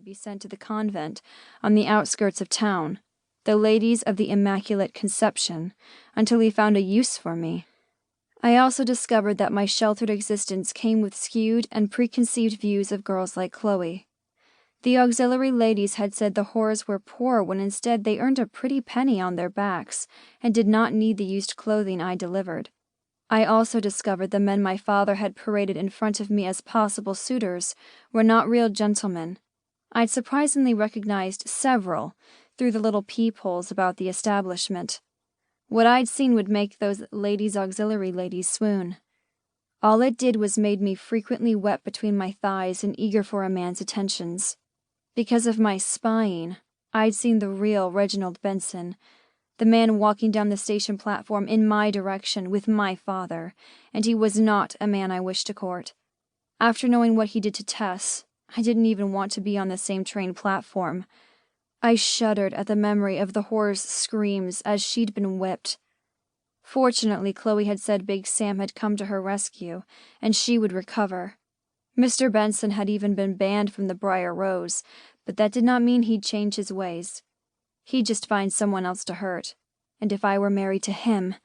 he'd be sent to the convent on the outskirts of town, the Ladies of the Immaculate Conception, until he found a use for me. I also discovered that my sheltered existence came with skewed and preconceived views of girls like Chloe. The auxiliary ladies had said the whores were poor when instead they earned a pretty penny on their backs and did not need the used clothing I delivered. I also discovered the men my father had paraded in front of me as possible suitors were not real gentlemen. I'd surprisingly recognized several through the little peepholes about the establishment. What I'd seen would make those ladies' auxiliary ladies swoon. All it did was made me frequently wet between my thighs and eager for a man's attentions. Because of my spying, I'd seen the real Reginald Benson, the man walking down the station platform in my direction with my father, and he was not a man I wished to court. After knowing what he did to Tess, I didn't even want to be on the same train platform. I shuddered at the memory of the whore's screams as she'd been whipped. Fortunately, Chloe had said Big Sam had come to her rescue, and she would recover. Mr. Benson had even been banned from the Briar Rose, but that did not mean he'd change his ways. He'd just find someone else to hurt, and if I were married to him...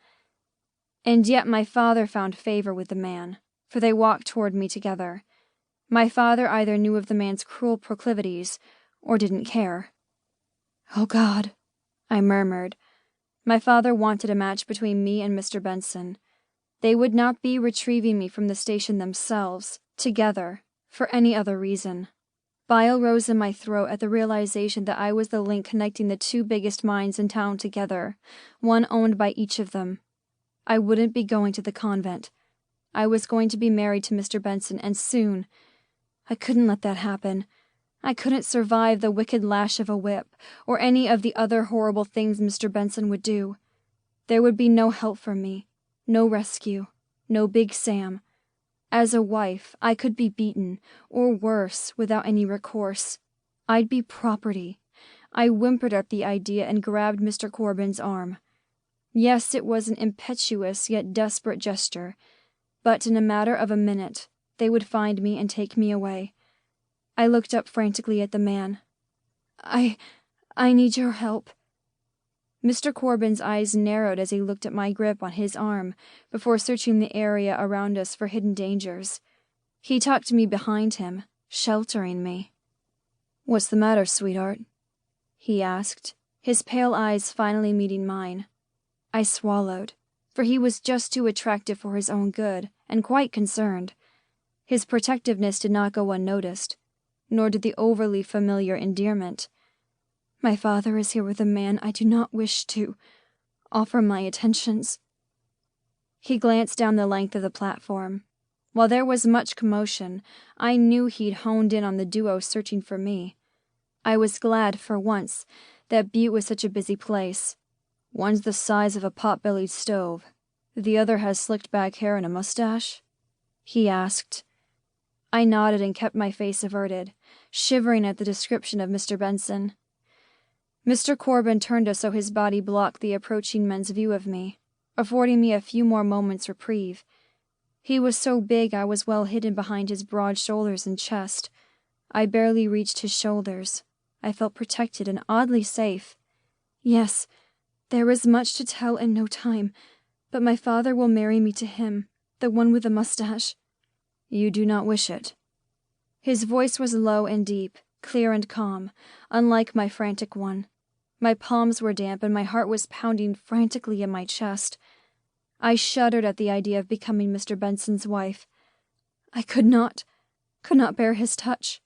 And yet my father found favor with the man, for they walked toward me together. My father either knew of the man's cruel proclivities, or didn't care. "Oh, God," I murmured. My father wanted a match between me and Mr. Benson. They would not be retrieving me from the station themselves, together, for any other reason. Bile rose in my throat at the realization that I was the link connecting the two biggest minds in town together, one owned by each of them. I wouldn't be going to the convent. I was going to be married to Mr. Benson, and soon. I couldn't let that happen. I couldn't survive the wicked lash of a whip, or any of the other horrible things Mr. Benson would do. There would be no help for me, no rescue, no Big Sam. As a wife, I could be beaten, or worse, without any recourse. I'd be property. I whimpered at the idea and grabbed Mr. Corbin's arm. Yes, it was an impetuous yet desperate gesture, but in a matter of a minute, they would find me and take me away. I looked up frantically at the man. I need your help." Mr. Corbin's eyes narrowed as he looked at my grip on his arm before searching the area around us for hidden dangers. He tucked me behind him, sheltering me. "What's the matter, sweetheart?" he asked, his pale eyes finally meeting mine. I swallowed, for he was just too attractive for his own good, and quite concerned. His protectiveness did not go unnoticed, nor did the overly familiar endearment. "My father is here with a man I do not wish to offer my attentions." He glanced down the length of the platform. While there was much commotion, I knew he'd honed in on the duo searching for me. I was glad, for once, that Butte was such a busy place. "One's the size of a pot-bellied stove. The other has slicked back hair and a mustache?" he asked. I nodded and kept my face averted, shivering at the description of Mr. Benson. Mr. Corbin turned us so his body blocked the approaching men's view of me, affording me a few more moments' reprieve. He was so big I was well hidden behind his broad shoulders and chest. I barely reached his shoulders. I felt protected and oddly safe. Yes, there is much to tell and no time, but my father will marry me to him, the one with the mustache. "You do not wish it?" His voice was low and deep, clear and calm, unlike my frantic one. My palms were damp and my heart was pounding frantically in my chest. I shuddered at the idea of becoming Mr. Benson's wife. I could not bear his touch.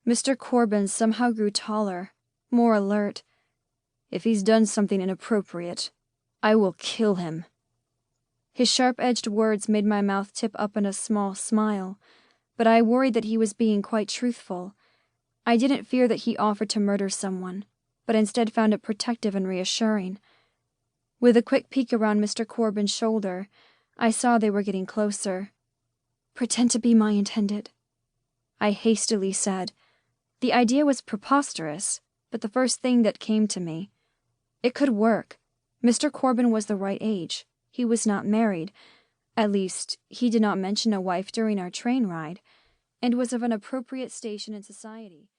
Mr. Corbin somehow grew taller, more alert. "If he's done something inappropriate, I will kill him." His sharp-edged words made my mouth tip up in a small smile, but I worried that he was being quite truthful. I didn't fear that he offered to murder someone, but instead found it protective and reassuring. With a quick peek around Mr. Corbin's shoulder, I saw they were getting closer. "Pretend to be my intended," I hastily said. The idea was preposterous, but the first thing that came to me. It could work. Mr. Corbin was the right age. He was not married. At least, he did not mention a wife during our train ride, and was of an appropriate station in society.